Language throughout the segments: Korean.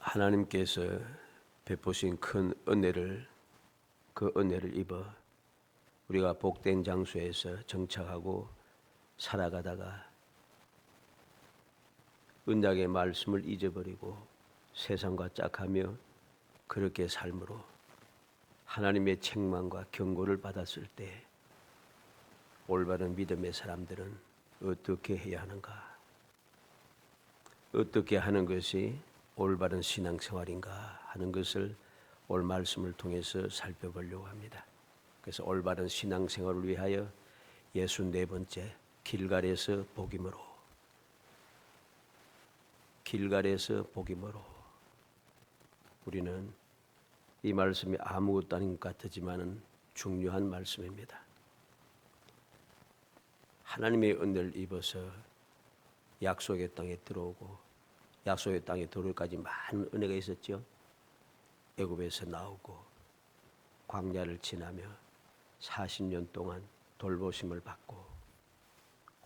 하나님께서 베푸신 큰 은혜를 그 은혜를 입어 우리가 복된 장소에서 정착하고 살아가다가 언약의 말씀을 잊어버리고 세상과 짝하며 그렇게 삶으로 하나님의 책망과 경고를 받았을 때 올바른 믿음의 사람들은 어떻게 해야 하는가? 어떻게 하는 것이 올바른 신앙생활인가 하는 것을 오늘 말씀을 통해서 살펴보려고 합니다. 그래서 올바른 신앙생활을 위하여 64번째 길갈에서 복임으로 우리는 이 말씀이 아무것도 아닌 것 같지만은 중요한 말씀입니다. 하나님의 은혜를 입어서 약속의 땅에 들어오고 약속의 땅에 들어올까지 많은 은혜가 있었죠. 애굽에서 나오고 광야를 지나며 40년 동안 돌보심을 받고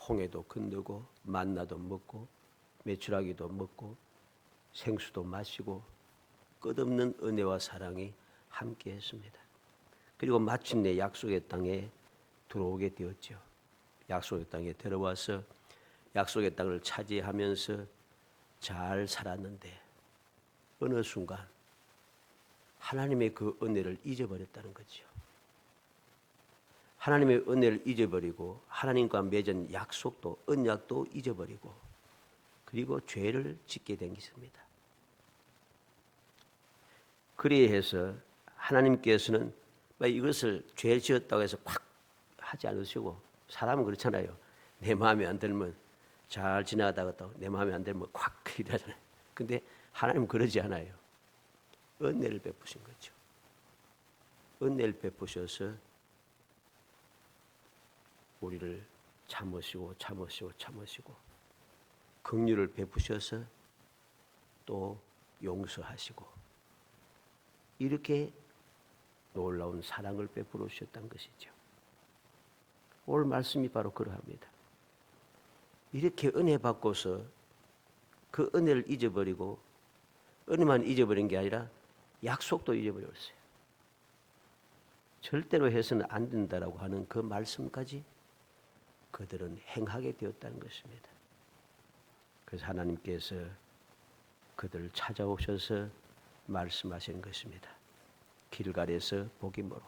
홍해도 건너고 만나도 먹고 메추라기도 먹고 생수도 마시고 끝없는 은혜와 사랑이 함께했습니다. 그리고 마침내 약속의 땅에 들어오게 되었죠. 약속의 땅에 들어와서 약속의 땅을 차지하면서 잘 살았는데 어느 순간 하나님의 그 은혜를 잊어버렸다는 거죠. 하나님의 은혜를 잊어버리고 하나님과 맺은 약속도 언약도 잊어버리고 그리고 죄를 짓게 된 것입니다. 그리해서 하나님께서는 이것을 죄 지었다고 해서 팍 하지 않으시고 사람은 그렇잖아요. 내 마음에 안 들면 잘 지나가다가 내 마음에 안 들면 콱 이러잖아요. 근데 하나님은 그러지 않아요. 은혜를 베푸신 거죠. 은혜를 베푸셔서 우리를 참으시고 긍휼을 베푸셔서 또 용서하시고 이렇게 놀라운 사랑을 베풀어 주셨다는 것이죠. 오늘 말씀이 바로 그러합니다. 이렇게 은혜 받고서 그 은혜를 잊어버리고 은혜만 잊어버린 게 아니라 약속도 잊어버렸어요. 절대로 해서는 안 된다라고 하는 그 말씀까지 그들은 행하게 되었다는 것입니다. 그래서 하나님께서 그들을 찾아오셔서 말씀하신 것입니다. 길갈에서 복임으로.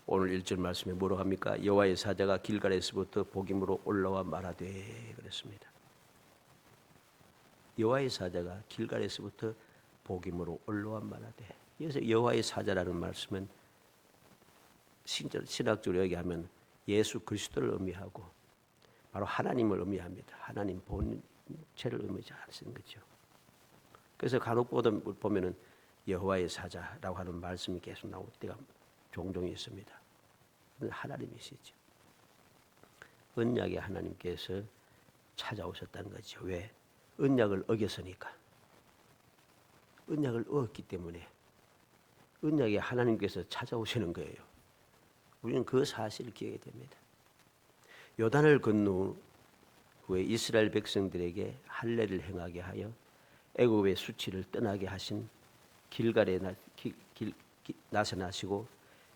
오늘 1절 말씀에 뭐라고 합니까? 여호와의 사자가 길갈에서부터 복임으로 올라와 말하되 그랬습니다. 여호와의 사자가 길갈에서부터 복임으로 올라와 말하되. 그래서 여호와의 사자라는 말씀은 신학적으로 얘기하면 예수 그리스도를 의미하고 바로 하나님을 의미합니다. 하나님 본체를 의미하는 거죠. 그래서 간혹 보면은 여호와의 사자라고 하는 말씀이 계속 나올 때가 종종 있습니다. 하나님이시죠. 언약의 하나님께서 찾아오셨다는 거죠. 왜? 언약을 어겼으니까. 언약을 어겼기 때문에 언약의 하나님께서 찾아오시는 거예요. 우리는 그 사실을 기억해야 됩니다. 요단을 건너 후에 이스라엘 백성들에게 할례를 행하게 하여 애굽의 수치를 떠나게 하신 길갈에 나타나시고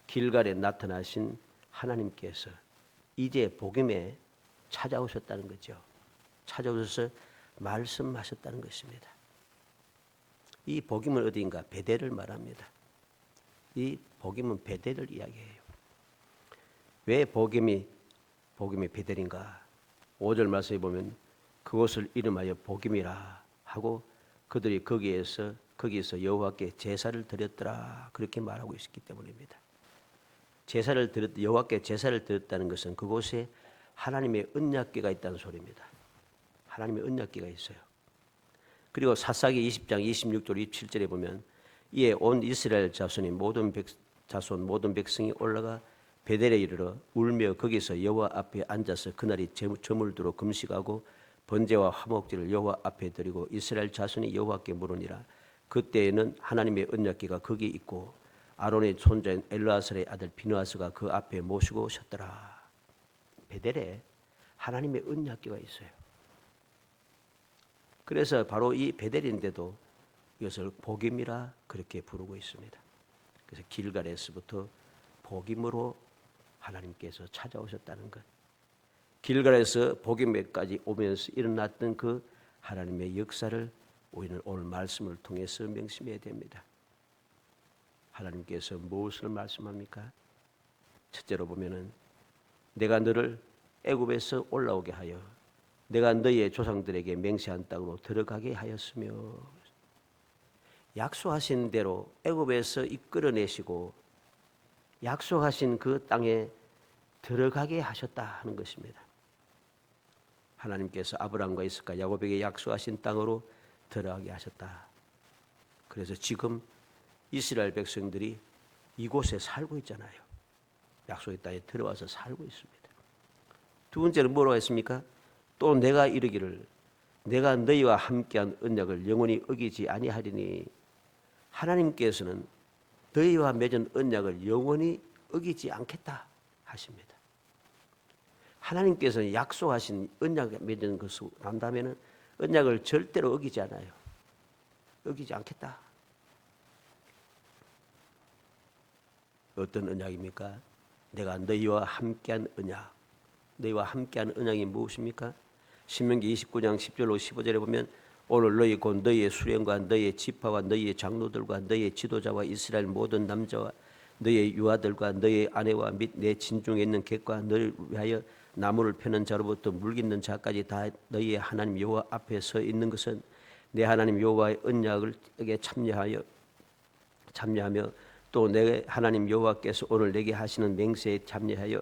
길갈에 나타나신 하나님께서 이제 복임에 찾아오셨다는 거죠. 찾아오셔서 말씀하셨다는 것입니다. 이 복임은 어디인가? 베델을 말합니다. 이 복임은 베델을 이야기해요. 왜 복임이 베델인가? 5절 말씀에 보면 그곳을 이름하여 복임이라 하고 그들이 거기에서 여호와께 제사를 드렸더라 그렇게 말하고 있기 때문입니다. 여호와께 제사를 드렸다는 것은 그곳에 하나님의 언약궤가 있다는 소리입니다. 하나님의 언약궤가 있어요. 그리고 사사기 20장 26절 27절에 보면 이에 온 이스라엘 자손이 모든 백성이 올라가 베델에 이르러 울며 거기서 여호와 앞에 앉아서 그날이 저물도로 금식하고 번제와 화목제를 여호와 앞에 드리고 이스라엘 자손이 여호와께 물으니라. 그때에는 하나님의 언약궤가 거기 있고 아론의 손자인 엘르아살의 아들 비느하스가 그 앞에 모시고 섰더라. 베델에 하나님의 언약궤가 있어요. 그래서 바로 이 베델인데도 이것을 복임이라 그렇게 부르고 있습니다. 그래서 길갈에서부터 복임으로 하나님께서 찾아오셨다는 것. 길갈에서 복임에까지 오면서 일어났던 그 하나님의 역사를 우리는 오늘 말씀을 통해서 명심해야 됩니다. 하나님께서 무엇을 말씀합니까? 첫째로 보면은 내가 너를 애굽에서 올라오게 하여 내가 너희의 조상들에게 맹세한 땅으로 들어가게 하였으며, 약속하신 대로 애굽에서 이끌어내시고 약속하신 그 땅에 들어가게 하셨다 하는 것입니다. 하나님께서 아브라함과 이삭과 야곱에게 약속하신 땅으로 들어가게 하셨다. 그래서 지금 이스라엘 백성들이 이곳에 살고 있잖아요. 약속의 땅에 들어와서 살고 있습니다. 두 번째는 뭐라고 했습니까? 또 내가 이르기를 내가 너희와 함께한 언약을 영원히 어기지 아니하리니, 하나님께서는 너희와 맺은 언약을 영원히 어기지 않겠다 하십니다. 하나님께서는 약속하신 언약을 맺은 것을 한다면 언약을 절대로 어기지 않아요. 어기지 않겠다. 어떤 언약입니까? 내가 너희와 함께한 언약. 너희와 함께한 언약이 무엇입니까? 신명기 29장 10절로 15절에 보면 오늘 너희 곧 너희의 수령과 너희의 지파와 너희의 장로들과 너희의 지도자와 이스라엘 모든 남자와 너희의 유아들과 너희의 아내와 및 내 진중에 있는 객과 너를 위하여 나무를 펴는 자로부터 물깃는 자까지 다 너희의 하나님 여호와 앞에 서 있는 것은 내 하나님 여호와의 언약을에게 참여하며 또 내 하나님 여호와께서 오늘 내게 하시는 맹세에 참여하여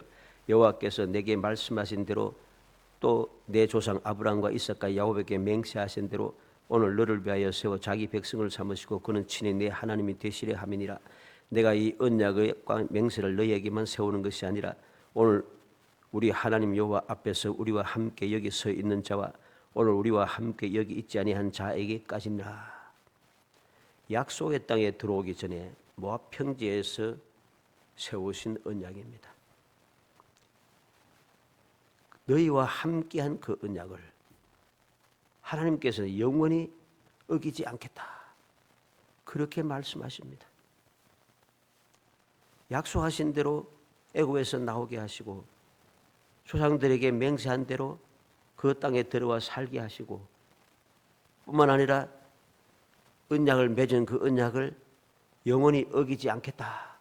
여호와께서 내게 말씀하신 대로 또 내 조상 아브라함과 이삭과 야곱에게 맹세하신 대로 오늘 너를 위하여 세워 자기 백성을 삼으시고 그는 친히 내 하나님이 되시려 함이니라. 내가 이 언약의 맹세를 너희에게만 세우는 것이 아니라 오늘 우리 하나님 여호와 앞에서 우리와 함께 여기 서 있는 자와 오늘 우리와 함께 여기 있지 아니한 자에게까지니라. 약속의 땅에 들어오기 전에 모압 평지에서 세우신 언약입니다. 너희와 함께한 그 언약을 하나님께서는 영원히 어기지 않겠다. 그렇게 말씀하십니다. 약속하신 대로 애굽에서 나오게 하시고 조상들에게 맹세한 대로 그 땅에 들어와 살게 하시고 뿐만 아니라 언약을 맺은 그 언약을 영원히 어기지 않겠다.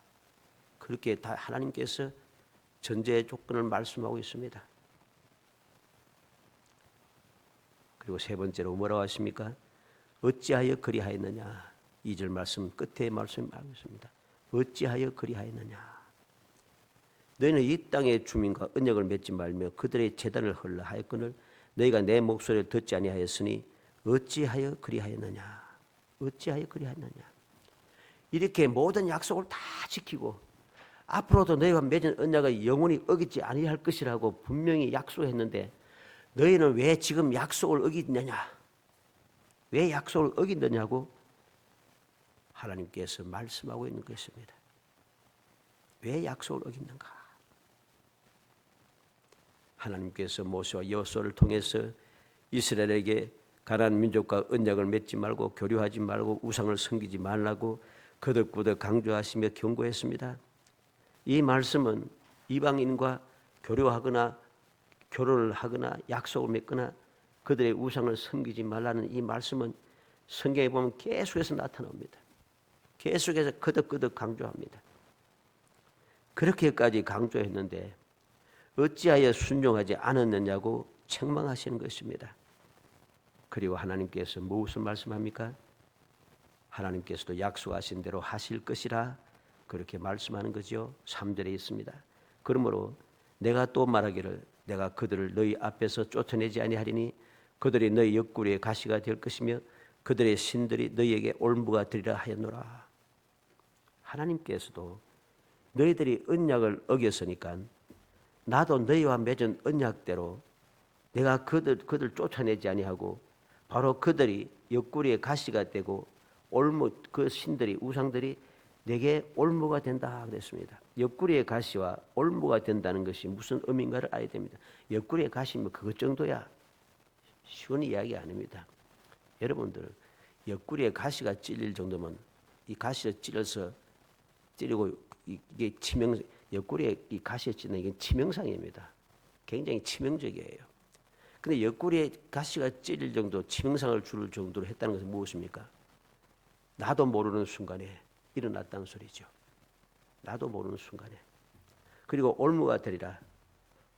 그렇게 다 하나님께서 전제의 조건을 말씀하고 있습니다. 그리고 세 번째로 뭐라고 하십니까? 어찌하여 그리하였느냐. 2절 말씀 끝에 말씀하고 있습니다. 어찌하여 그리하였느냐. 너희는 이 땅의 주민과 언약을 맺지 말며 그들의 제단을 헐라 하였거늘 너희가 내 목소리를 듣지 아니하였으니 어찌하여 그리하였느냐. 어찌하여 그리하였느냐. 이렇게 모든 약속을 다 지키고 앞으로도 너희와 맺은 언약을 영원히 어기지 아니할 것이라고 분명히 약속했는데 너희는 왜 지금 약속을 어기느냐? 왜 약속을 어기느냐고 하나님께서 말씀하고 있는 것입니다. 왜 약속을 어기는가? 하나님께서 모세와 여호수아를 통해서 이스라엘에게 가나안 민족과 언약을 맺지 말고 교류하지 말고 우상을 섬기지 말라고 거듭거듭 강조하시며 경고했습니다. 이 말씀은 이방인과 교류하거나 결혼을 하거나 약속을 맺거나 그들의 우상을 섬기지 말라는 이 말씀은 성경에 보면 계속해서 나타납니다. 계속해서 거듭거듭 강조합니다. 그렇게까지 강조했는데 어찌하여 순종하지 않았느냐고 책망하시는 것입니다. 그리고 하나님께서 무엇을 말씀합니까? 하나님께서도 약속하신 대로 하실 것이라 그렇게 말씀하는 거죠. 3절에 있습니다. 그러므로 내가 또 말하기를 내가 그들을 너희 앞에서 쫓아내지 아니하리니 그들이 너희 옆구리에 가시가 될 것이며 그들의 신들이 너희에게 올무가 되리라 하였노라. 하나님께서도 너희들이 언약을 어겼으니까 나도 너희와 맺은 언약대로 내가 그들 쫓아내지 아니하고 바로 그들이 옆구리에 가시가 되고 올무 그 신들이 우상들이 내게 올무가 된다 그랬습니다. 옆구리의 가시와 올무가 된다는 것이 무슨 의미인가를 알아야 됩니다. 옆구리의 가시면 그것 정도야. 쉬운 이야기 아닙니다. 여러분들 옆구리에 가시가 찔릴 정도면 이 가시를 찌르고 이게 옆구리에 이 가시에 찔리는 이게 치명상입니다. 굉장히 치명적이에요. 근데 옆구리에 가시가 찔릴 정도 치명상을 줄 정도로 했다는 것은 무엇입니까? 나도 모르는 순간에 일어났다는 소리죠. 나도 모르는 순간에. 그리고 올무가 되리라.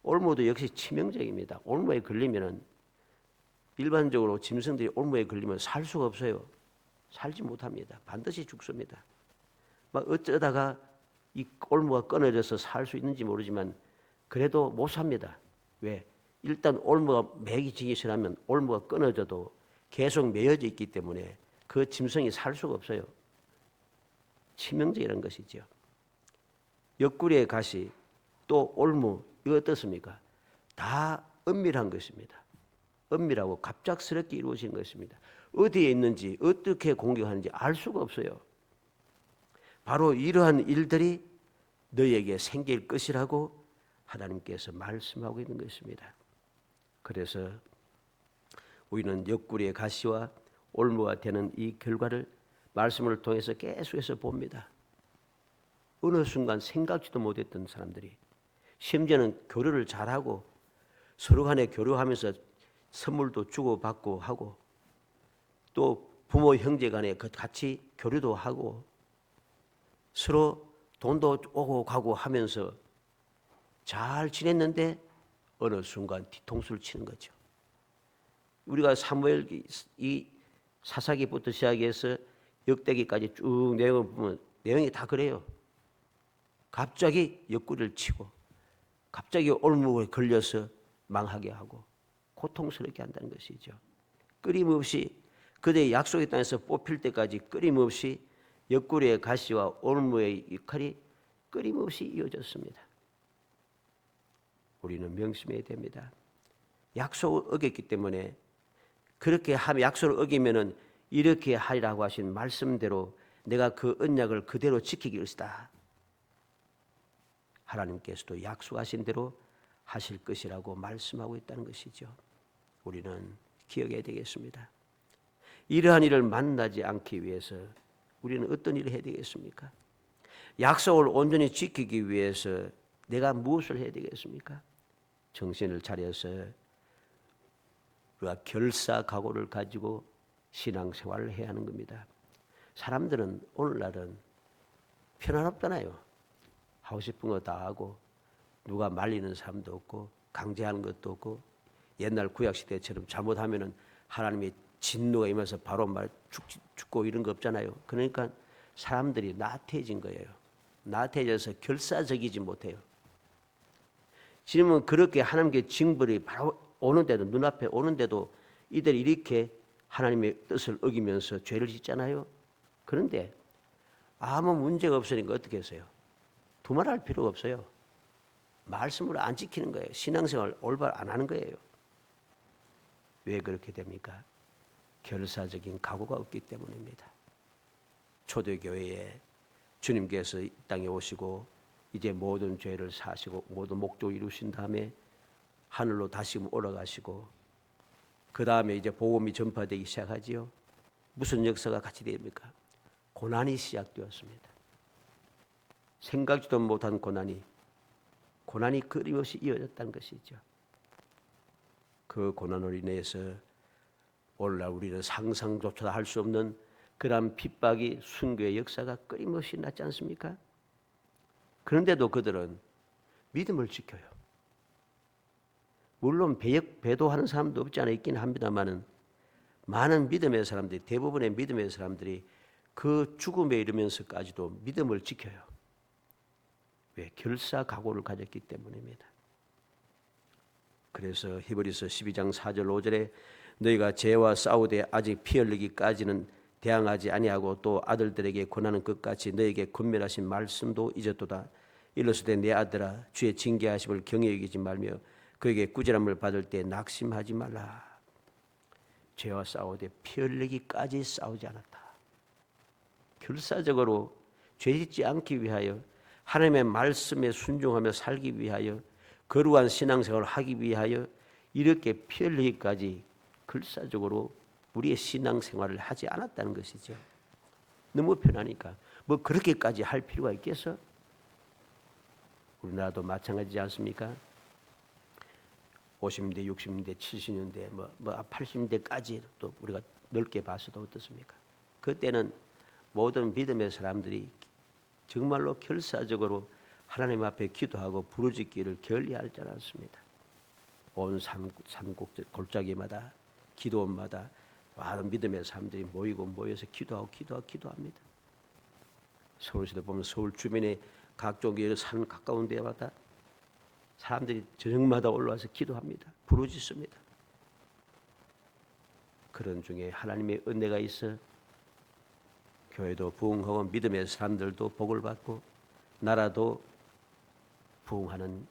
올무도 역시 치명적입니다. 올무에 걸리면은 일반적으로 짐승들이 올무에 걸리면 살 수가 없어요. 살지 못합니다. 반드시 죽습니다. 막 어쩌다가 이 올무가 끊어져서 살 수 있는지 모르지만 그래도 못 삽니다. 왜? 일단 올무가 매기 지기 시작하면 올무가 끊어져도 계속 매여져 있기 때문에 그 짐승이 살 수가 없어요. 치명적이라는 것이죠. 옆구리에 가시 또 올무 이거 어떻습니까? 다 은밀한 것입니다. 은밀하고 갑작스럽게 이루어진 것입니다. 어디에 있는지 어떻게 공격하는지 알 수가 없어요. 바로 이러한 일들이 너에게 생길 것이라고 하나님께서 말씀하고 있는 것입니다. 그래서 우리는 옆구리의 가시와 올무가 되는 이 결과를 말씀을 통해서 계속해서 봅니다. 어느 순간 생각지도 못했던 사람들이 심지어는 교류를 잘하고 서로 간에 교류하면서 선물도 주고받고 하고 또 부모 형제 간에 같이 교류도 하고 서로 돈도 오고 가고 하면서 잘 지냈는데 어느 순간 뒤통수를 치는 거죠. 우리가 사무엘 이 사사기부터 시작해서 역대기까지 쭉 내용을 보면 내용이 다 그래요. 갑자기 옆구리를 치고 갑자기 올무에 걸려서 망하게 하고 고통스럽게 한다는 것이죠. 끊임없이 그들의 약속의 땅에서 뽑힐 때까지 끊임없이 옆구리의 가시와 올무의 역할이 끊임없이 이어졌습니다. 우리는 명심해야 됩니다. 약속을 어겼기 때문에 그렇게 하면 약속을 어기면은 이렇게 하리라고 하신 말씀대로 내가 그 언약을 그대로 지키기 것이다. 하나님께서도 약속하신 대로 하실 것이라고 말씀하고 있다는 것이죠. 우리는 기억해야 되겠습니다. 이러한 일을 만나지 않기 위해서 우리는 어떤 일을 해야 되겠습니까? 약속을 온전히 지키기 위해서 내가 무엇을 해야 되겠습니까? 정신을 차려서 우리가 결사각오를 가지고 신앙생활을 해야 하는 겁니다. 사람들은 오늘날은 편안하잖아요. 하고 싶은 거 다 하고 누가 말리는 사람도 없고 강제하는 것도 없고 옛날 구약시대처럼 잘못하면은 하나님의 진노가 임해서 바로 죽고 이런 거 없잖아요. 그러니까 사람들이 나태해진 거예요. 나태해져서 결사적이지 못해요. 지금은 그렇게 하나님께 징벌이 바로 오는데도 눈앞에 오는데도 이들이 이렇게 하나님의 뜻을 어기면서 죄를 짓잖아요. 그런데 아무 문제가 없으니까 어떻게 했어요? 두말할 필요가 없어요. 말씀을 안 지키는 거예요. 신앙생활 올바로 안 하는 거예요. 왜 그렇게 됩니까? 결사적인 각오가 없기 때문입니다. 초대교회에 주님께서 이 땅에 오시고 이제 모든 죄를 사시고 모든 목적을 이루신 다음에 하늘로 다시금 올라가시고 그 다음에 이제 복음이 전파되기 시작하지요. 무슨 역사가 같이 됩니까? 고난이 시작되었습니다. 생각지도 못한 고난이 끊임없이 이어졌다는 것이죠. 그 고난으로 인해서 오늘날 우리는 상상조차 할 수 없는 그런 핍박이 순교의 역사가 끊임없이 났지 않습니까? 그런데도 그들은 믿음을 지켜요. 물론 배도하는 사람도 없지 않아 있긴 합니다만은 많은 믿음의 사람들이 대부분의 믿음의 사람들이 그 죽음에 이르면서까지도 믿음을 지켜요. 왜? 결사각오를 가졌기 때문입니다. 그래서 히브리서 12장 4절 5절에 너희가 죄와 싸우되 아직 피 흘리기까지는 대항하지 아니하고 또 아들들에게 권하는 것 같이 너에게 권면하신 말씀도 잊었도다. 일러스되 내 아들아 주의 징계하심을 경히 여기지 말며 그에게 꾸지람을 받을 때 낙심하지 말라. 죄와 싸우되 피 흘리기까지 싸우지 않았다. 결사적으로 죄짓지 않기 위하여 하나님의 말씀에 순종하며 살기 위하여 거룩한 신앙생활을 하기 위하여 이렇게 피 흘리기까지 결사적으로 우리의 신앙 생활을 하지 않았다는 것이죠. 너무 편하니까. 뭐 그렇게까지 할 필요가 있겠어? 우리나라도 마찬가지지 않습니까? 50년대, 60년대, 70년대, 80년대까지 또 우리가 넓게 봐서도 어떻습니까? 그때는 모든 믿음의 사람들이 정말로 결사적으로 하나님 앞에 기도하고 부르짖기를 결의하지 않았습니다. 온 골짜기마다 기도원마다 많은 믿음의 사람들이 모여서 기도합니다. 서울시도 보면 서울 주변에 각종 산 가까운 데마다 사람들이 저녁마다 올라와서 기도합니다. 부르짖습니다. 그런 중에 하나님의 은혜가 있어 교회도 부흥하고 믿음의 사람들도 복을 받고 나라도 부흥하는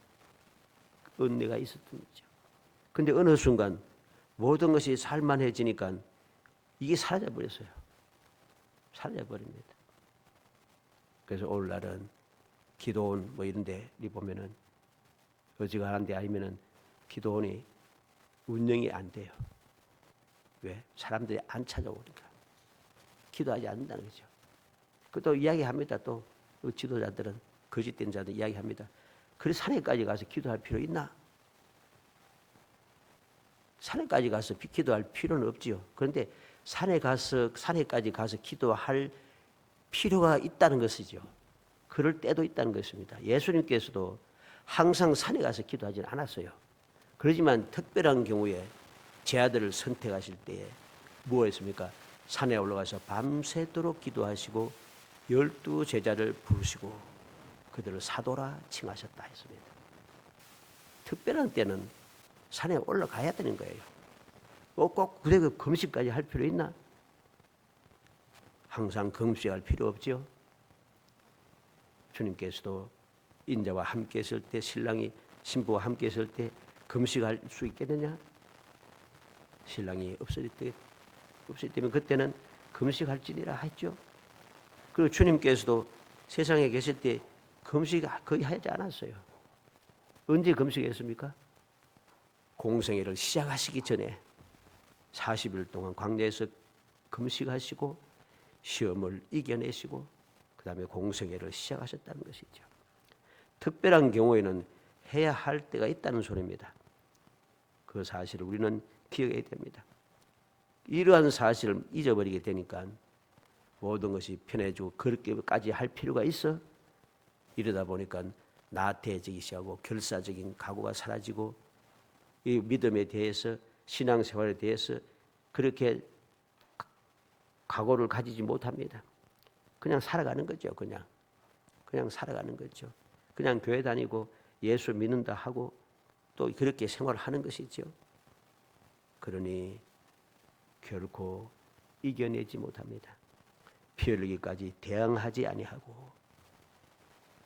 은혜가 있었던 거죠. 그런데 어느 순간 모든 것이 살만해지니까 이게 사라져버렸어요. 사라져버립니다. 그래서 오늘날은 기도원 이런 데 보면은 어지간한 데 아니면은 기도원이 운영이 안 돼요. 왜? 사람들이 안 찾아오니까. 기도하지 않는다는 거죠. 또 이야기합니다. 또 지도자들은 거짓된 자들 이야기합니다. 그래 산에까지 가서 기도할 필요 있나? 산에까지 가서 기도할 필요는 없지요. 그런데 산에까지 가서 기도할 필요가 있다는 것이죠. 그럴 때도 있다는 것입니다. 예수님께서도 항상 산에 가서 기도하지는 않았어요. 그렇지만 특별한 경우에 제 아들을 선택하실 때에 무엇 했습니까? 산에 올라가서 밤새도록 기도하시고 12 제자를 부르시고 그들을 사도라 칭하셨다 했습니다. 특별한 때는 산에 올라가야 되는 거예요. 꼭 그 금식까지 할 필요 있나? 항상 금식할 필요 없죠. 주님께서도 인자와 함께 있을 때 신랑이 신부와 함께 있을 때 금식할 수 있겠느냐? 신랑이 없을 때면 그때는 금식할지니라 했죠. 그리고 주님께서도 세상에 계실 때 금식 거의 하지 않았어요. 언제 금식했습니까? 공생애를 시작하시기 전에 40일 동안 광야에서 금식하시고 시험을 이겨내시고 그 다음에 공생애를 시작하셨다는 것이죠. 특별한 경우에는 해야 할 때가 있다는 소리입니다. 그 사실을 우리는 기억해야 됩니다. 이러한 사실을 잊어버리게 되니까 모든 것이 편해지고 그렇게까지 할 필요가 있어? 이러다 보니까 나태해지기 시작하고 결사적인 각오가 사라지고 이 믿음에 대해서 신앙생활에 대해서 그렇게 각오를 가지지 못합니다. 그냥 살아가는 거죠. 그냥 살아가는 거죠. 그냥 교회 다니고 예수 믿는다 하고 또 그렇게 생활하는 것이죠. 그러니 결코 이겨내지 못합니다. 피 흘리기까지 대항하지 아니하고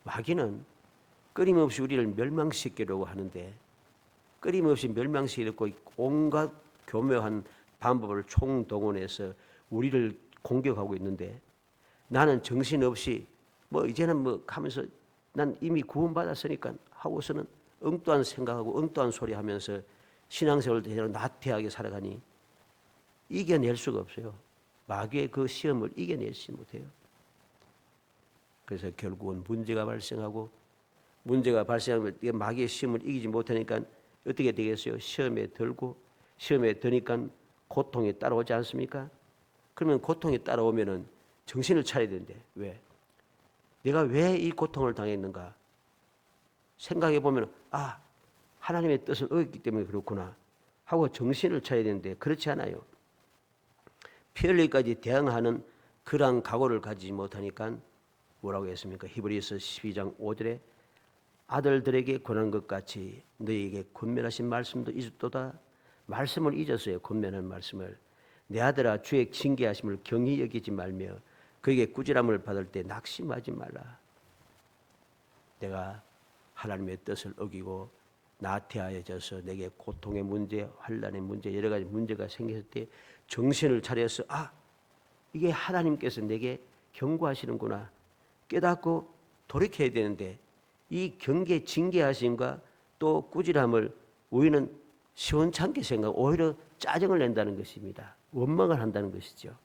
마귀는 끊임없이 우리를 멸망시키려고 하는데 끊임없이 멸망시키려고 온갖 교묘한 방법을 총동원해서 우리를 공격하고 있는데 나는 정신없이 이제는 하면서 난 이미 구원받았으니까 하고서는 엉뚱한 생각하고 엉뚱한 소리 하면서 신앙생활을 대체로 나태하게 살아가니 이겨낼 수가 없어요. 마귀의 그 시험을 이겨내지 못해요. 그래서 결국은 문제가 발생하고 문제가 발생하면 마귀의 시험을 이기지 못하니까 어떻게 되겠어요? 시험에 들고 시험에 드니까 고통이 따라오지 않습니까? 그러면 고통이 따라오면은 정신을 차려야 되는데 왜? 내가 왜 이 고통을 당했는가? 생각해 보면 하나님의 뜻을 어겼기 때문에 그렇구나 하고 정신을 차려야 되는데 그렇지 않아요. 피 흘리기까지 대항하는 그러한 각오를 가지지 못하니까 뭐라고 했습니까? 히브리서 12장 5절에 아들들에게 권한 것 같이 너희에게 권면하신 말씀도 잊었도다. 말씀을 잊었어요. 권면한 말씀을. 내 아들아 주의 징계하심을 경히 여기지 말며 그에게 꾸지람을 받을 때 낙심하지 말라. 내가 하나님의 뜻을 어기고 나태하여져서 내게 고통의 문제, 환난의 문제, 여러 가지 문제가 생겼을 때 정신을 차려서 이게 하나님께서 내게 경고하시는구나 깨닫고 돌이켜야 되는데 이 경계 징계하심과 또 꾸지람을 우리는 시원찮게 생각하고 오히려 짜증을 낸다는 것입니다. 원망을 한다는 것이죠.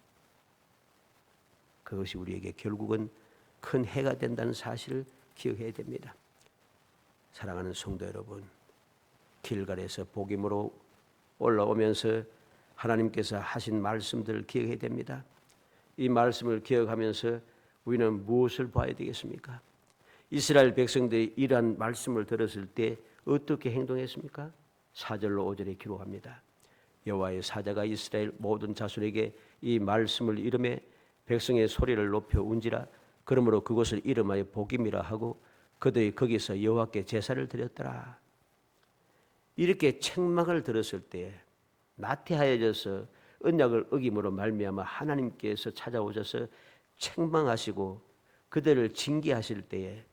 그것이 우리에게 결국은 큰 해가 된다는 사실을 기억해야 됩니다. 사랑하는 성도 여러분, 길갈에서 복임으로 올라오면서 하나님께서 하신 말씀들을 기억해야 됩니다. 이 말씀을 기억하면서 우리는 무엇을 봐야 되겠습니까? 이스라엘 백성들이 이러한 말씀을 들었을 때 어떻게 행동했습니까? 4절로 5절에 기록합니다. 여호와의 사자가 이스라엘 모든 자손에게 이 말씀을 이름에 백성의 소리를 높여 운지라. 그러므로 그곳을 이름하여 복임이라 하고 그들이 거기서 여호와께 제사를 드렸더라. 이렇게 책망을 들었을 때 나태하여져서 언약을 어김으로 말미암아 하나님께서 찾아오셔서 책망하시고 그들을 징계하실 때에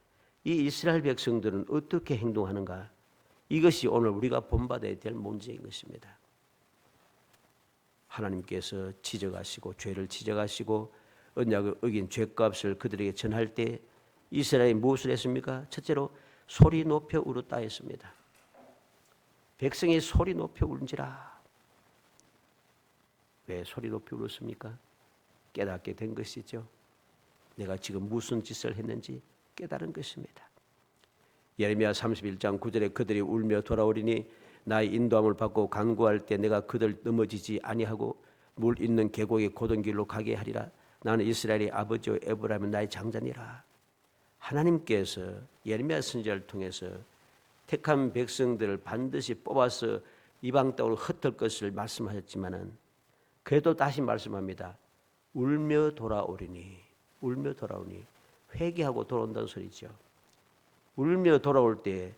이 이스라엘 백성들은 어떻게 행동하는가? 이것이 오늘 우리가 본받아야 될 문제인 것입니다. 하나님께서 지적하시고 죄를 지적하시고 언약을 어긴 죄값을 그들에게 전할 때 이스라엘이 무엇을 했습니까? 첫째로 소리 높여 울었다 했습니다. 백성이 소리 높여 울지라. 왜 소리 높여 울었습니까? 깨닫게 된 것이죠. 내가 지금 무슨 짓을 했는지 깨달은 것입니다. 예레미야 31장 9절에 그들이 울며 돌아오리니 나의 인도함을 받고 간구할 때 내가 그들 넘어지지 아니하고 물 있는 계곡의 고든 길로 가게 하리라. 나는 이스라엘의 아버지요 에브라임은 나의 장자니라. 하나님께서 예레미야 선지자를 통해서 택한 백성들을 반드시 뽑아서 이방 땅으로 흩을 것을 말씀하셨지만은 그래도 다시 말씀합니다. 울며 돌아오리니, 울며 돌아오니, 회개하고 돌아온다는 소리죠. 울며 돌아올 때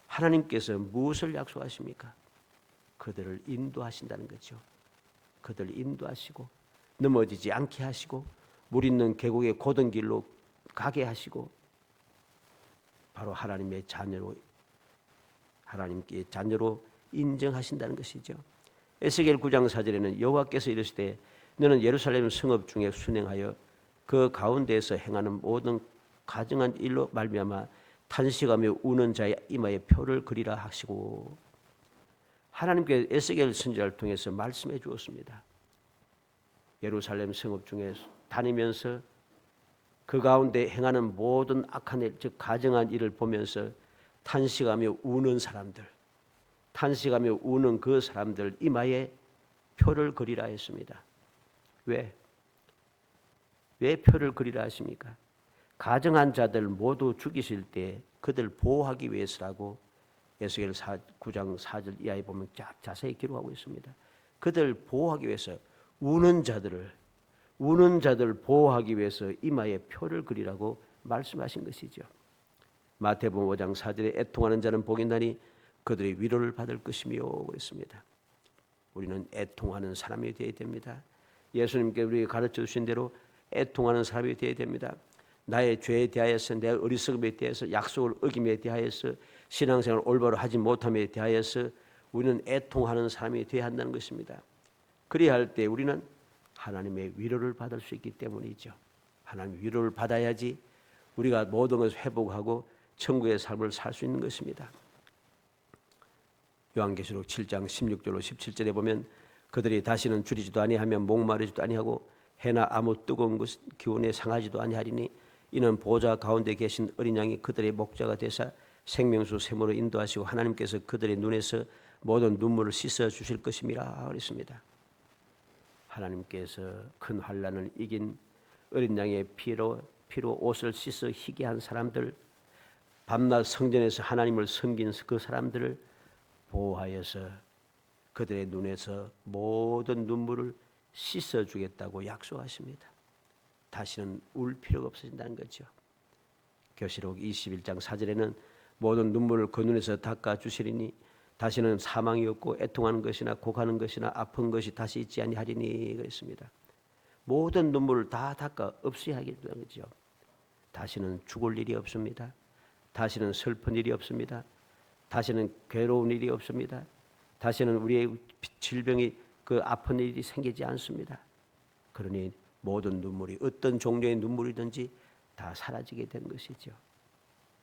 하나님께서 무엇을 약속하십니까? 그들을 인도하신다는 거죠. 그들을 인도하시고 넘어지지 않게 하시고 물 있는 계곡의 고든 길로 가게 하시고 바로 하나님의 자녀로, 하나님께 자녀로 인정하신다는 것이죠. 에스겔 9장 4절에는 여호와께서 이르시되 너는 예루살렘 성읍 중에 순행하여 그 가운데에서 행하는 모든 가증한 일로 말미암아 탄식하며 우는 자의 이마에 표를 그리라 하시고, 하나님께 에스겔 선지자를 통해서 말씀해 주었습니다. 예루살렘 성읍 중에 다니면서 그 가운데 행하는 모든 악한 일, 즉 가증한 일을 보면서 탄식하며 우는 사람들, 탄식하며 우는 그 사람들 이마에 표를 그리라 했습니다. 왜 표를 그리라 하십니까? 가증한 자들 모두 죽이실 때 그들 보호하기 위해서라고 에스겔 9장 4절 이하에 보면 자세히 기록하고 있습니다. 그들 보호하기 위해서 우는 자들 보호하기 위해서 이마에 표를 그리라고 말씀하신 것이죠. 마태복음 5장 4절에 애통하는 자는 복이 나니 그들이 위로를 받을 것이며 그랬습니다. 우리는 애통하는 사람이 되어야 됩니다. 예수님께 우리에게 가르쳐 주신 대로 애통하는 사람이 되어야 됩니다. 나의 죄에 대하여서, 내 어리석음에 대해서, 약속을 어김에 대하여서, 신앙생활을 올바로 하지 못함에 대하여서 우리는 애통하는 사람이 되어야 한다는 것입니다. 그래야 할 때 우리는 하나님의 위로를 받을 수 있기 때문이죠. 하나님의 위로를 받아야지 우리가 모든 것을 회복하고 천국의 삶을 살 수 있는 것입니다. 요한계시록 7장 16절로 17절에 보면 그들이 다시는 줄이지도 아니하며 목마르지도 아니하고 해나 아무 뜨거운 것 기운에 상하지도 아니하리니 이는 보좌 가운데 계신 어린 양이 그들의 목자가 되사 생명수 샘으로 인도하시고 하나님께서 그들의 눈에서 모든 눈물을 씻어 주실 것임이라 그랬습니다. 하나님께서 큰 환난을 이긴 어린 양의 피로 옷을 씻어 희게 한 사람들, 밤낮 성전에서 하나님을 섬긴 그 사람들을 보호하여서 그들의 눈에서 모든 눈물을 씻어주겠다고 약속하십니다. 다시는 울 필요가 없어진다는 거죠. 계시록 21장 4절에는 모든 눈물을 그 눈에서 닦아주시리니 다시는 사망이 없고 애통하는 것이나 곡하는 것이나 아픈 것이 다시 있지 아니하리니 그랬습니다. 모든 눈물을 다 닦아 없이 하겠다는 거죠. 다시는 죽을 일이 없습니다. 다시는 슬픈 일이 없습니다. 다시는 괴로운 일이 없습니다. 다시는 우리의 질병이 그 아픈 일이 생기지 않습니다. 그러니 모든 눈물이 어떤 종류의 눈물이든지 다 사라지게 된 것이죠.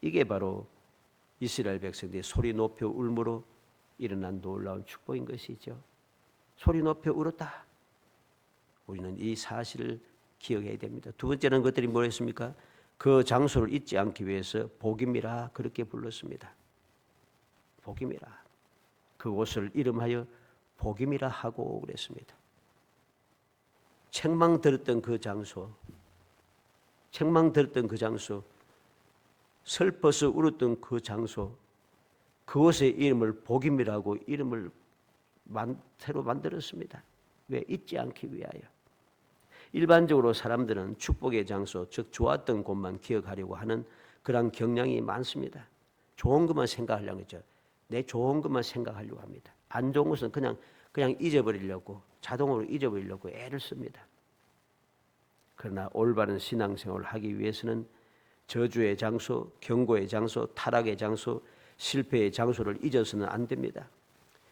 이게 바로 이스라엘 백성들이 소리 높여 울므로 일어난 놀라운 축복인 것이죠. 소리 높여 울었다. 우리는 이 사실을 기억해야 됩니다. 두 번째는 그들이 뭐랬습니까? 그 장소를 잊지 않기 위해서 복임이라 그렇게 불렀습니다. 복임이라. 그곳을 이름하여 복임이라 하고 그랬습니다. 책망 들었던 그 장소, 책망 들었던 그 장소, 슬퍼서 울었던 그 장소, 그곳의 이름을 복임이라고 이름을 새로 만들었습니다. 왜? 잊지 않기 위하여. 일반적으로 사람들은 축복의 장소, 즉 좋았던 곳만 기억하려고 하는 그런 경향이 많습니다. 좋은 것만 생각하려고 하죠. 내 좋은 것만 생각하려고 합니다. 안 좋은 것은 그냥 잊어버리려고, 자동으로 잊어버리려고 애를 씁니다. 그러나 올바른 신앙생활을 하기 위해서는 저주의 장소, 경고의 장소, 타락의 장소, 실패의 장소를 잊어서는 안 됩니다.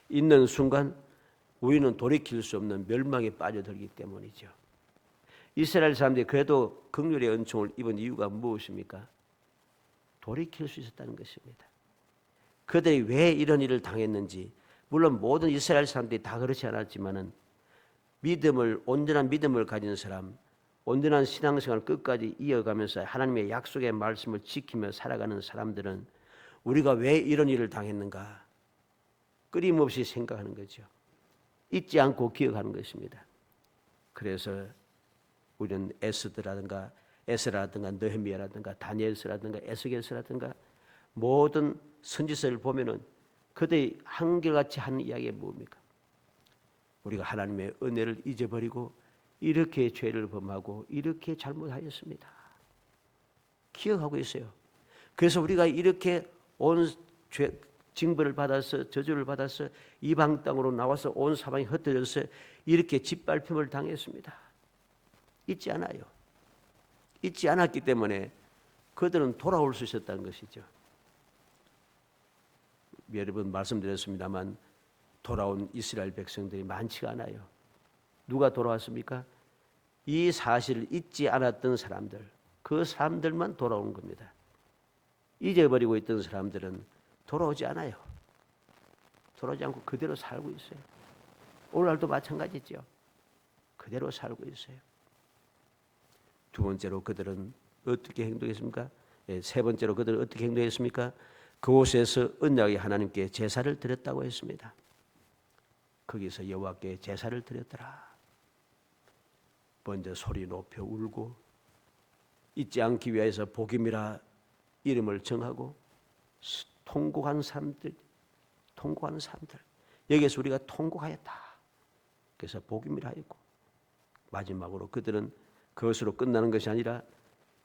있는 순간 우리는 돌이킬 수 없는 멸망에 빠져들기 때문이죠. 이스라엘 사람들이 그래도 긍휼의 은총을 입은 이유가 무엇입니까? 돌이킬 수 있었다는 것입니다. 그들이 왜 이런 일을 당했는지, 물론 모든 이스라엘 사람들이 다 그렇지 않았지만은 온전한 믿음을 가진 사람, 온전한 신앙생활을 끝까지 이어가면서 하나님의 약속의 말씀을 지키며 살아가는 사람들은 우리가 왜 이런 일을 당했는가 끊임없이 생각하는 거죠. 잊지 않고 기억하는 것입니다. 그래서 우리는 에스라든가 느헤미야라든가 다니엘서라든가 에스겔서라든가 모든 선지서를 보면은 그들이 한결같이 하는 이야기가 뭡니까? 우리가 하나님의 은혜를 잊어버리고 이렇게 죄를 범하고 이렇게 잘못하였습니다. 기억하고 있어요. 그래서 우리가 이렇게 온 징벌을 받아서 저주를 받아서 이방 땅으로 나와서 온 사방이 흩어져서 이렇게 짓밟힘을 당했습니다. 잊지 않아요. 잊지 않았기 때문에 그들은 돌아올 수 있었다는 것이죠. 여러 번 말씀드렸습니다만 돌아온 이스라엘 백성들이 많지가 않아요. 누가 돌아왔습니까? 이 사실을 잊지 않았던 사람들, 그 사람들만 돌아온 겁니다. 잊어버리고 있던 사람들은 돌아오지 않아요. 돌아오지 않고 그대로 살고 있어요. 오늘날도 마찬가지죠. 그대로 살고 있어요. 두 번째로 그들은 어떻게 행동했습니까? 세 번째로 그들은 어떻게 행동했습니까? 그곳에서 언약의 하나님께 제사를 드렸다고 했습니다. 거기서 여호와께 제사를 드렸더라. 먼저 소리 높여 울고 잊지 않기 위해서 복임이라 이름을 정하고 통곡한 사람들 여기에서 우리가 통곡하였다. 그래서 복임이라 하였고 마지막으로 그들은 그것으로 끝나는 것이 아니라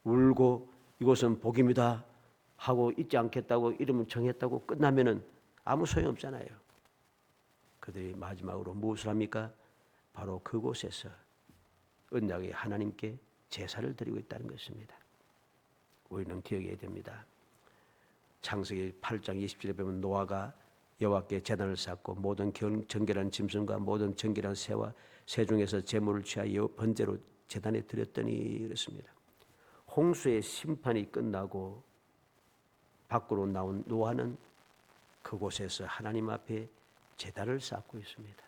울고 이곳은 복임이다 하고 잊지 않겠다고 이름을 정했다고 끝나면은 아무 소용없잖아요. 그들이 마지막으로 무엇을 합니까? 바로 그곳에서 언약의 하나님께 제사를 드리고 있다는 것입니다. 우리는 기억해야 됩니다. 창세기 8장 20절에 보면 노아가 여호와께 제단을 쌓고 모든 정결한 짐승과 모든 정결한 새와 새 중에서 제물을 취하여 번제로 제단에 드렸더니 그랬습니다. 홍수의 심판이 끝나고 밖으로 나온 노아는 그곳에서 하나님 앞에 제단을 쌓고 있습니다.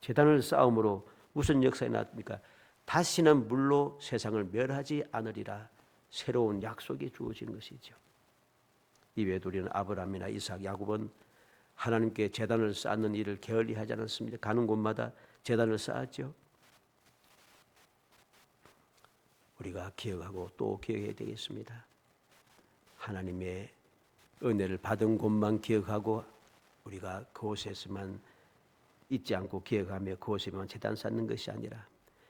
제단을 쌓음으로 무슨 역사가 나왔습니까? 다시는 물로 세상을 멸하지 않으리라 새로운 약속이 주어진 것이죠. 이외에도 우리는 아브라함이나 이삭, 야곱은 하나님께 제단을 쌓는 일을 게을리하지 않았습니다. 가는 곳마다 제단을 쌓았죠. 우리가 기억하고 또 기억해야 되겠습니다. 하나님의 은혜를 받은 곳만 기억하고 우리가 그곳에서만 잊지 않고 기억하며 그곳에만 제단 쌓는 것이 아니라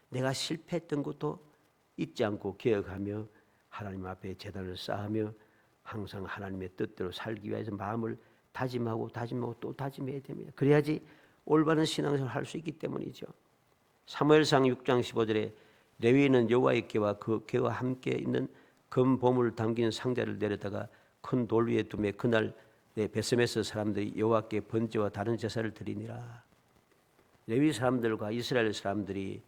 내가 실패했던 것도 잊지 않고 기억하며 하나님 앞에 제단을 쌓으며 항상 하나님의 뜻대로 살기 위해서 마음을 다짐하고 또 다짐해야 됩니다. 그래야지 올바른 신앙생활을 할 수 있기 때문이죠. 사무엘상 6장 15절에 레위인은 여호와의 궤와 그 궤와 함께 있는 금 보물을 담긴 상자를 내려다가 큰 돌 위에 두매 그날 베세메스 사람들이 여호와께 번제와 다른 제사를 드리니라. 레위 사람들과 이스라엘 사람들이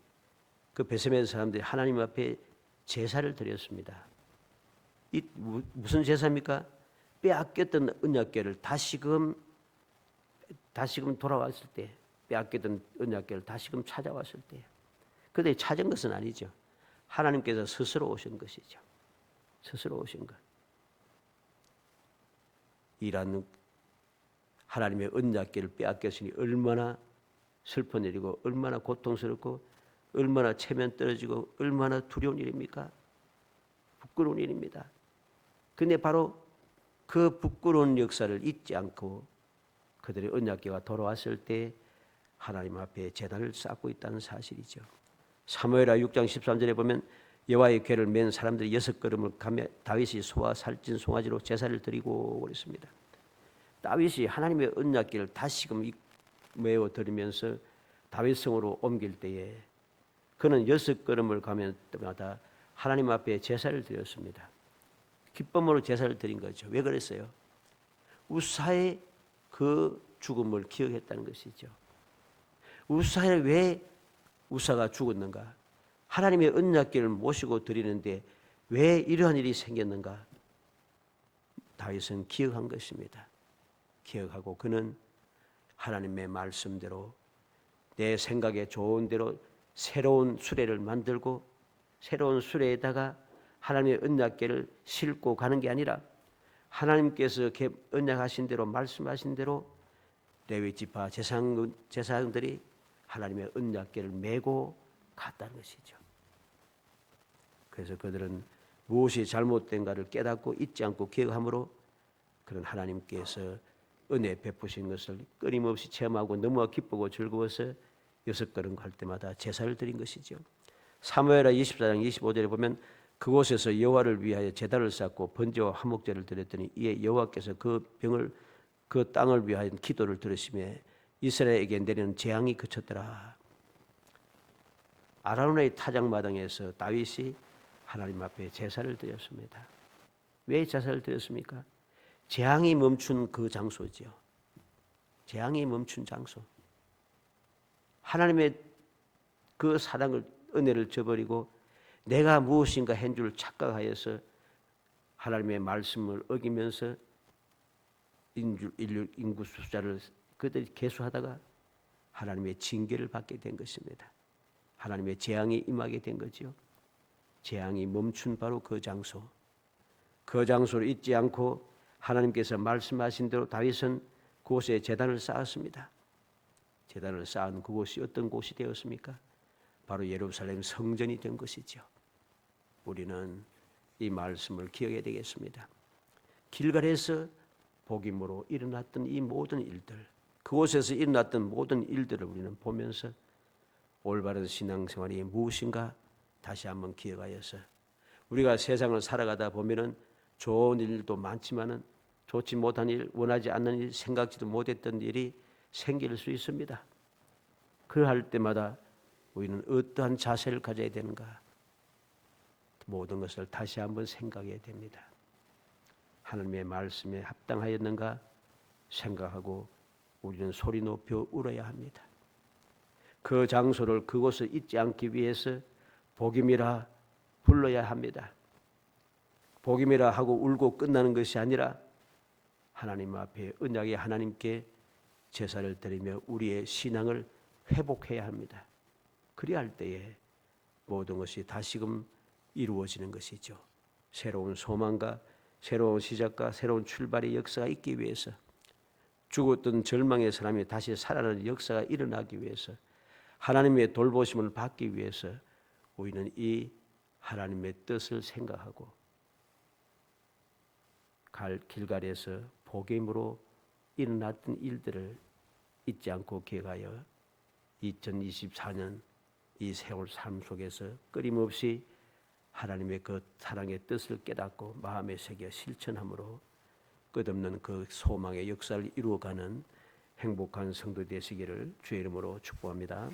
그 베세메스 사람들이 하나님 앞에 제사를 드렸습니다. 이 무슨 제사입니까? 빼앗겼던 언약궤를 다시금 돌아왔을 때, 빼앗겼던 언약궤를 다시금 찾아왔을 때, 그들이 찾은 것은 아니죠. 하나님께서 스스로 오신 것이죠. 스스로 오신 것. 이란 하나님의 언약궤를 빼앗겼으니 얼마나 슬픈 일이고 얼마나 고통스럽고 얼마나 체면 떨어지고 얼마나 두려운 일입니까? 부끄러운 일입니다. 근데 바로 그 부끄러운 역사를 잊지 않고 그들의 언약궤가 돌아왔을 때 하나님 앞에 제단을 쌓고 있다는 사실이죠. 사무엘하 6장 13절에 보면 여호와의 궤를 맨 사람들이 6걸음을 가며 다윗이 소와 살찐 송아지로 제사를 드리고 그랬습니다. 다윗이 하나님의 언약궤를 다시금 메워 드리면서 다윗성으로 옮길 때에 그는 6걸음을 가면 때마다 하나님 앞에 제사를 드렸습니다. 기쁨으로 제사를 드린 거죠. 왜 그랬어요? 우사의 그 죽음을 기억했다는 것이죠. 우사에 왜 우사가 죽었는가? 하나님의 언약궤를 모시고 드리는데 왜 이러한 일이 생겼는가? 다윗은 기억한 것입니다. 기억하고 그는 하나님의 말씀대로 내 생각에 좋은 대로 새로운 수레를 만들고 새로운 수레에다가 하나님의 언약궤를 싣고 가는 게 아니라 하나님께서 언약하신 대로 말씀하신 대로 레위 지파 제사장들이 하나님의 언약궤를 메고 갔다는 것이죠. 그래서 그들은 무엇이 잘못된가를 깨닫고 잊지 않고 기억함으로 그런 하나님께서 은혜 베푸신 것을 끊임없이 체험하고 너무 기쁘고 즐거워서 6걸음 갈 때마다 제사를 드린 것이죠. 사무엘하 24장 25절에 보면 그곳에서 여호와를 위하여 제단을 쌓고 번제와 화목제를 드렸더니 이에 여호와께서 그 땅을 위하여 기도를 들으시매 이스라엘에게 내리는 재앙이 그쳤더라. 아라노의 타작마당에서 다윗이 하나님 앞에 제사를 드렸습니다. 왜 제사를 드렸습니까? 재앙이 멈춘 그 장소지요. 재앙이 멈춘 장소. 하나님의 그 사랑을 은혜를 저버리고 내가 무엇인가 한 줄 착각하여서 하나님의 말씀을 어기면서 인구 숫자를 그들이 계수하다가 하나님의 징계를 받게 된 것입니다. 하나님의 재앙이 임하게 된 거지요. 재앙이 멈춘 바로 그 장소. 그 장소를 잊지 않고 하나님께서 말씀하신 대로 다윗은 그곳에 제단을 쌓았습니다. 제단을 쌓은 그곳이 어떤 곳이 되었습니까? 바로 예루살렘 성전이 된 것이죠. 우리는 이 말씀을 기억해야 되겠습니다. 길갈에서 복임으로 일어났던 이 모든 일들, 그곳에서 일어났던 모든 일들을 우리는 보면서 올바른 신앙생활이 무엇인가 다시 한번 기억하여서 우리가 세상을 살아가다 보면은 좋은 일도 많지만은 좋지 못한 일, 원하지 않는 일, 생각지도 못했던 일이 생길 수 있습니다. 그럴 때마다 우리는 어떠한 자세를 가져야 되는가? 모든 것을 다시 한번 생각해야 됩니다. 하나님의 말씀에 합당하였는가 생각하고 우리는 소리 높여 울어야 합니다. 그 장소를 그곳을 잊지 않기 위해서 복임이라 불러야 합니다. 복임이라 하고 울고 끝나는 것이 아니라 하나님 앞에 언약의 하나님께 제사를 드리며 우리의 신앙을 회복해야 합니다. 그리할 때에 모든 것이 다시금 이루어지는 것이죠. 새로운 소망과 새로운 시작과 새로운 출발의 역사가 있기 위해서 죽었던 절망의 사람이 다시 살아나는 역사가 일어나기 위해서 하나님의 돌보심을 받기 위해서 우리는 이 하나님의 뜻을 생각하고 길갈에서 복임으로 일어났던 일들을 잊지 않고 기억하여 2024년 이 세월 삶 속에서 끊임없이 하나님의 그 사랑의 뜻을 깨닫고 마음에 새겨 실천함으로 끝없는 그 소망의 역사를 이루어가는 행복한 성도 되시기를 주의 이름으로 축복합니다.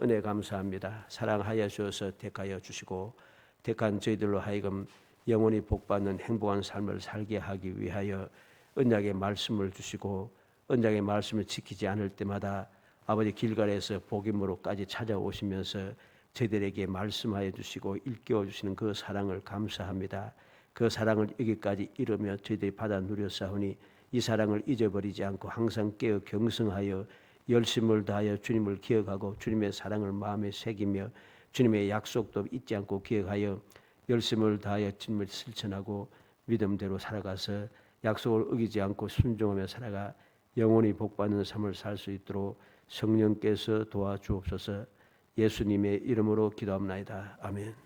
은혜 감사합니다. 사랑하여 주셔서 택하여 주시고 택한 저희들로 하여금 영원히 복받는 행복한 삶을 살게 하기 위하여 언약의 말씀을 주시고 언약의 말씀을 지키지 않을 때마다 아버지 길갈에서 복임으로까지 찾아오시면서 저희들에게 말씀하여 주시고 일깨워 주시는 그 사랑을 감사합니다. 그 사랑을 여기까지 이루며 저희들이 받아 누렸사오니 이 사랑을 잊어버리지 않고 항상 깨어 경성하여 열심을 다하여 주님을 기억하고 주님의 사랑을 마음에 새기며 주님의 약속도 잊지 않고 기억하여 열심을 다하여 주님을 실천하고 믿음대로 살아가서 약속을 어기지 않고 순종하며 살아가 영원히 복받는 삶을 살 수 있도록 성령께서 도와주옵소서. 예수님의 이름으로 기도합나이다. 아멘.